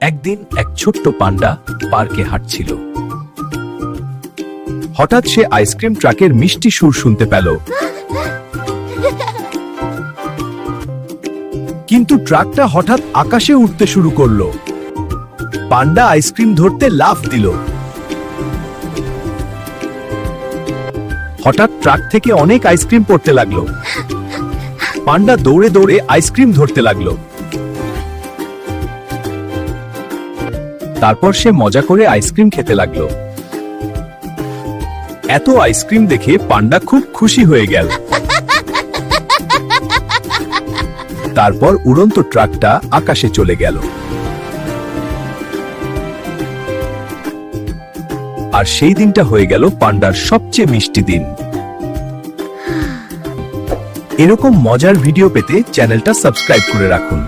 একদিন এক ছোট্ট পান্ডা পার্কে হাঁটছিল। হঠাৎ সে আইসক্রিম ট্রাকের মিষ্টি সুর শুনতে পেল। কিন্তু ট্রাকটা হঠাৎ আকাশে উঠতে শুরু করলো। পান্ডা আইসক্রিম ধরতে লাফ দিল। হঠাৎ ট্রাক থেকে অনেক আইসক্রিম পড়তে লাগলো। পান্ডা দৌড়ে দৌড়ে আইসক্রিম ধরতে লাগলো। তারপর সে মজা করে আইসক্রিম খেতে লাগলো। এত আইসক্রিম দেখে পান্ডা খুব খুশি হয়ে গেল। তারপর উড়ন্ত ট্রাকটা আকাশে চলে গেল। আর সেই দিনটা হয়ে গেল পান্ডার সবচেয়ে মিষ্টি দিন। এরকম মজার ভিডিও পেতে চ্যানেলটা সাবস্ক্রাইব করে রাখুন।